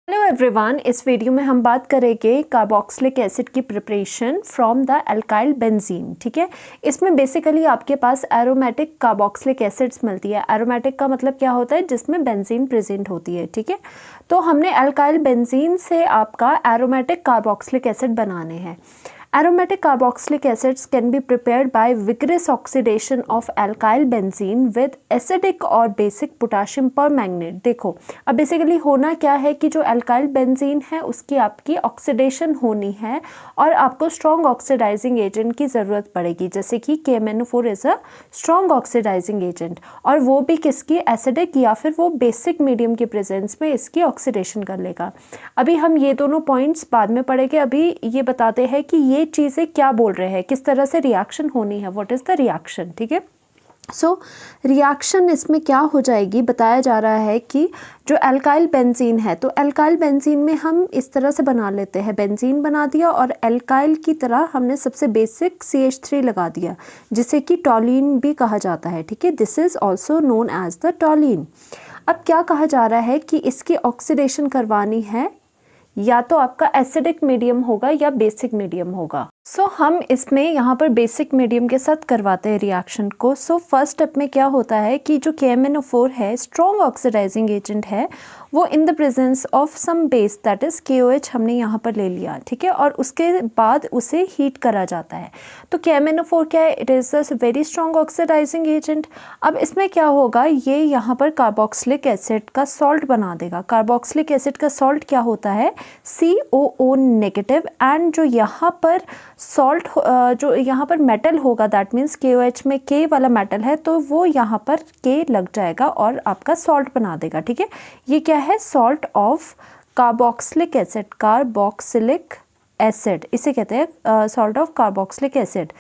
Hello everyone, इस video में हम बात करेंगे कार्बोक्सिलिक एसिड की preparation from the alkyl benzene. ठीक है, इसमें बेसिकली आपके पास एरोमेटिक कार्बोक्सिलिक एसिड्स मिलती है। एरोमेटिक का मतलब क्या होता है? जिसमें बेंजीन प्रेजेंट होती है। ठीक है, तो हमने एल्काइल बेंजीन से आपका एरोमेटिक कार्बोक्सिलिक एसिड बनाने हैं। Aromatic carboxylic acids can be prepared by vigorous oxidation of alkyl benzene with acidic और basic potassium permanganate। देखो, अब बेसिकली होना क्या है कि जो अल्काइल बेंजीन है उसकी आपकी ऑक्सीडेशन होनी है और आपको स्ट्रॉन्ग ऑक्सीडाइजिंग एजेंट की ज़रूरत पड़ेगी, जैसे कि KMnO4 is a strong oxidising agent, और वो भी किसकी? एसिडिक या फिर वो बेसिक मीडियम की प्रेजेंस में इसकी ऑक्सीडेशन कर लेगा। अभी हम ये दोनों पॉइंट्स बाद में पढ़ेंगे, अभी ये बताते हैं कि ये चीज़ें क्या बोल रहे हैं, किस तरह से रिएक्शन होनी है, व्हाट इज़ द रिएक्शन। ठीक है, सो रिएक्शन इसमें क्या हो जाएगी, बताया जा रहा है कि जो अल्काइल बेंजीन है, तो अल्काइल बेंजीन में हम इस तरह से बना लेते हैं, बेंजीन बना दिया और अल्काइल की तरह हमने सबसे बेसिक CH3 लगा दिया, जिसे कि टॉलिन भी कहा जाता है। ठीक है, this is also known as the Tollen. अब क्या कहा जा रहा है कि इसकी ऑक्सीडेशन करवानी है, या तो आपका एसिडिक मीडियम होगा या बेसिक मीडियम होगा। सो हम इसमें यहाँ पर बेसिक मीडियम के साथ करवाते हैं रिएक्शन को। सो फर्स्ट स्टेप में क्या होता है कि जो KMnO4 है, स्ट्रॉन्ग ऑक्सीडाइजिंग एजेंट है, वो in the presence of some base that is KOH हमने यहाँ पर ले लिया। ठीक है, और उसके बाद उसे हीट करा जाता है। तो KMnO4 क्या है? It is a very strong oxidising agent. अब इसमें क्या होगा, ये यहाँ पर कार्बोक्सिलिक एसिड का सॉल्ट बना देगा। कार्बोक्सिलिक एसिड का सॉल्ट क्या होता है? COO नेगेटिव, एंड जो यहाँ पर सॉल्ट जो यहाँ पर मेटल होगा, दैट मीन्स KOH में K वाला मेटल है, तो वो यहाँ पर K लग जाएगा और आपका सॉल्ट बना देगा। ठीक है, ये क्या है? Salt of carboxylic acid, carboxylic acid इसे कहते हैं, salt of carboxylic acid.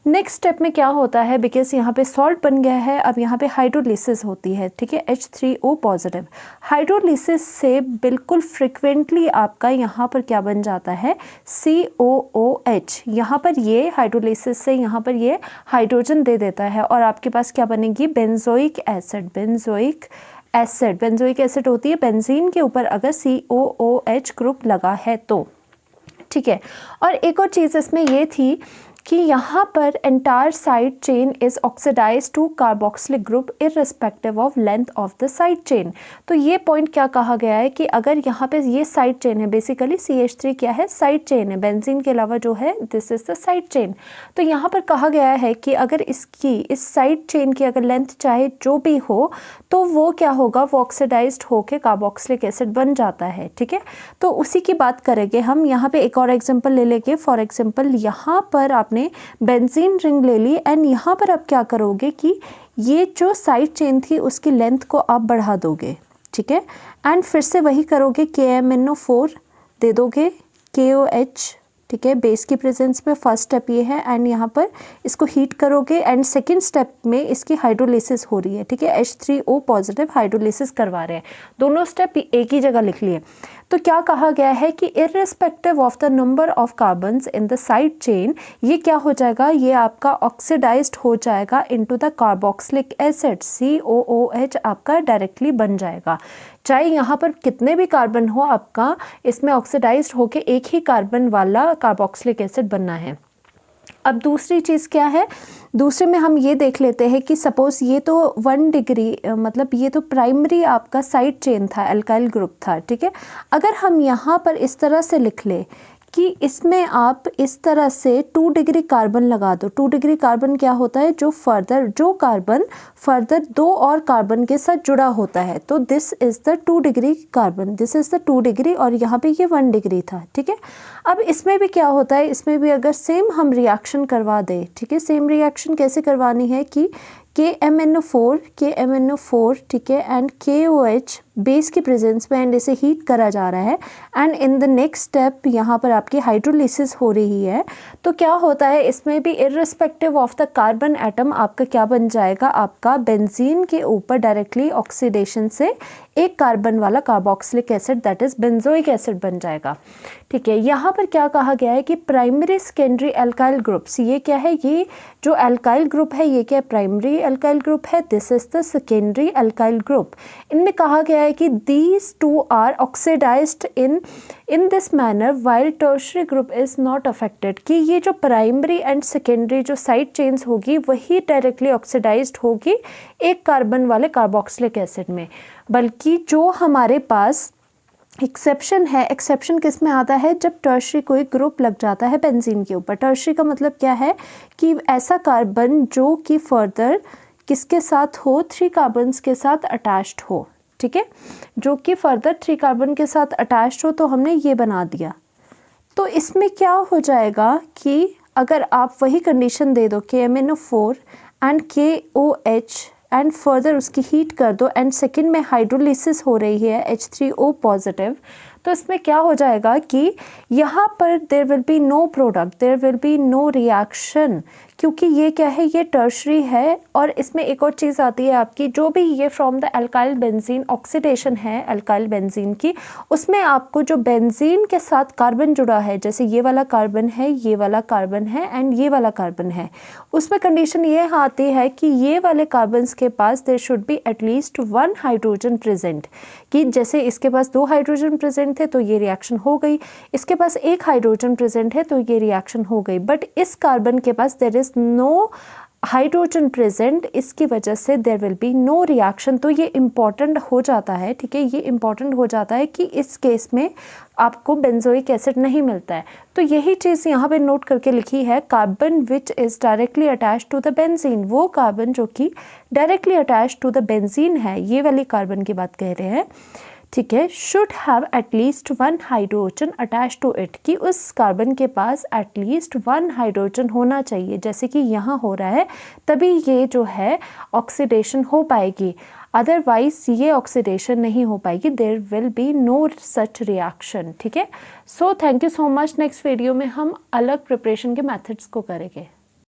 Next step में क्या होता है, बिकॉज यहाँ पे सॉल्ट बन गया है, अब यहाँ पे हाइड्रोलिसिस होती है। ठीक है, H3O पॉजिटिव। हाइड्रोलिसिस से बिल्कुल फ्रिक्वेंटली आपका यहाँ पर क्या बन जाता है? COOH। यहाँ पर ये हाइड्रोलिसिस से यहाँ पर ये हाइड्रोजन दे देता है और आपके पास क्या बनेगी? Benzoic acid. Benzoic acid, benzoic acid होती है बेंजीन के ऊपर अगर COOH ग्रुप लगा है तो। ठीक है, और एक और चीज़ इसमें ये थी कि यहाँ पर entire side chain is oxidise to carboxylic group irrespective of length of the side chain. तो ये पॉइंट क्या कहा गया है कि अगर यहाँ पे ये साइड चेन है, बेसिकली CH3 क्या है? साइड चेन है, बेंजीन के अलावा जो है this is the side chain. तो यहाँ पर कहा गया है कि अगर इसकी इस साइड चेन की अगर लेंथ चाहे जो भी हो, तो वो क्या होगा? वो ऑक्सीडाइज्ड होकर कार्बोक्सिलिक एसिड बन जाता है। ठीक है, तो उसी की बात करेंगे हम। यहाँ पे एक और एग्जांपल ले लेंगे। फॉर एग्जांपल यहाँ पर आपने बेंजीन रिंग ले ली एंड यहाँ पर आप क्या करोगे कि ये जो साइड चेन थी उसकी लेंथ को आप बढ़ा दोगे। ठीक है, एंड फिर से वही करोगे, KMnO4 दे दोगे, KOH। ठीक है, बेस की प्रेजेंस में फर्स्ट स्टेप ये है, एंड यहाँ पर इसको हीट करोगे एंड सेकेंड स्टेप में इसकी हाइड्रोलिसिस हो रही है। ठीक है, H3O पॉजिटिव हाइड्रोलिसिस करवा रहे हैं। दोनों स्टेप एक ही जगह लिख लिए। तो क्या कहा गया है कि irrespective of the number of carbons in the side chain, ये क्या हो जाएगा? ये आपका ऑक्सीडाइज्ड हो जाएगा into the carboxylic acid, COOH आपका डायरेक्टली बन जाएगा। चाहे यहाँ पर कितने भी कार्बन हो, आपका इसमें ऑक्सीडाइज्ड होके एक ही कार्बन वाला कार्बोक्सिलिक एसिड बनना है। अब दूसरी चीज़ क्या है? दूसरे में हम ये देख लेते हैं कि सपोज़ ये तो 1 डिग्री, मतलब ये तो प्राइमरी आपका साइड चेन था, अल्काइल ग्रुप था। ठीक है, अगर हम यहाँ पर इस तरह से लिख ले कि इसमें आप इस तरह से 2 डिग्री कार्बन लगा दो। 2 डिग्री कार्बन क्या होता है? जो कार्बन फर्दर 2 और कार्बन के साथ जुड़ा होता है, तो this is the 2 degree carbon, this is the 2 degree, और यहाँ पे ये 1 डिग्री था। ठीक है, अब इसमें भी क्या होता है? इसमें भी अगर सेम हम रिएक्शन करवा दें, ठीक है, सेम रिएक्शन कैसे करवानी है कि KMnO4 ठीक है, एंड KOH बेस की प्रेजेंस में, एंड इसे हीट करा जा रहा है, and in the next step यहाँ पर आपकी हाइड्रोलिसिस हो रही है। तो क्या होता है इसमें भी? Irrespective of the carbon atom आपका क्या बन जाएगा? आपका बेंजीन के ऊपर डायरेक्टली ऑक्सीडेशन से एक कार्बन वाला carboxylic acid that is benzoic acid बन जाएगा। ठीक है, यहाँ पर क्या कहा गया है कि प्राइमरी सेकेंडरी एल्काइल ग्रुप्स, ये क्या है, ये जो एल्काइल ग्रुप है ये क्या प्राइमरी एल्काइल ग्रुप है, this is the secondary alkyl group. इनमें कहा गया है कि these two are oxidised in this manner while tertiary group is not affected, कि ये जो प्राइमरी एंड सेकेंडरी जो साइड चेन्स होगी वही डायरेक्टली ऑक्सीडाइज्ड होगी एक कार्बन वाले कार्बोक्सिलिक एसिड में, बल्कि जो हमारे पास एक्सेप्शन है, एक्सेप्शन किस में आता है, जब टर्शरी कोई ग्रुप लग जाता है बेंजीन के ऊपर। टर्शरी का मतलब क्या है कि ऐसा कार्बन जो कि फर्दर किसके साथ हो, 3 कार्बन्स के साथ अटैच्ड हो। ठीक है, जो कि फर्दर 3 कार्बन के साथ अटैच्ड हो, तो हमने ये बना दिया। तो इसमें क्या हो जाएगा कि अगर आप वही कंडीशन दे दो KMnO4 and KOH and further उसकी हीट कर दो एंड सेकेंड में हाइड्रोलिसिस हो रही है H3O पॉजिटिव, तो इसमें क्या हो जाएगा कि यहाँ पर there will be no product, there will be no reaction, क्योंकि ये क्या है, ये टर्शरी है। और इसमें एक और चीज़ आती है आपकी, जो भी ये from the alkyl benzene oxidation है एल्काइल बेंजीन की, उसमें आपको जो बेंजीन के साथ कार्बन जुड़ा है, जैसे ये वाला कार्बन है, ये वाला कार्बन है एंड ये वाला कार्बन है, उसमें कंडीशन ये आती है कि ये वाले कार्बन्स के पास there should be at least 1 hydrogen present, कि जैसे इसके पास 2 हाइड्रोजन प्रेजेंट थे तो ये रिएक्शन हो गई, इसके पास 1 हाइड्रोजन प्रेजेंट है तो ये रिएक्शन हो गई, बट इस कार्बन के पास there is no hydrogen present, इसकी वजह से there will be no reaction. तो ये इम्पॉर्टेंट हो जाता है, ठीक है, ये इम्पॉर्टेंट हो जाता है कि इस केस में आपको बेंजोइक एसिड नहीं मिलता है। तो यही चीज़ यहाँ पे नोट करके लिखी है, carbon which is directly attach to the benzene, वो कार्बन जो कि directly attach to the benzene है, ये वाली कार्बन की बात कह रहे हैं। ठीक है, should have at least 1 hydrogen attach to it, कि उस कार्बन के पास एटलीस्ट 1 हाइड्रोजन होना चाहिए, जैसे कि यहाँ हो रहा है, तभी ये जो है ऑक्सीडेशन हो पाएगी, अदरवाइज ये ऑक्सीडेशन नहीं हो पाएगी, there will be no such reaction. ठीक है, so thank you so much. Next video में हम अलग प्रिपरेशन के मेथड्स को करेंगे।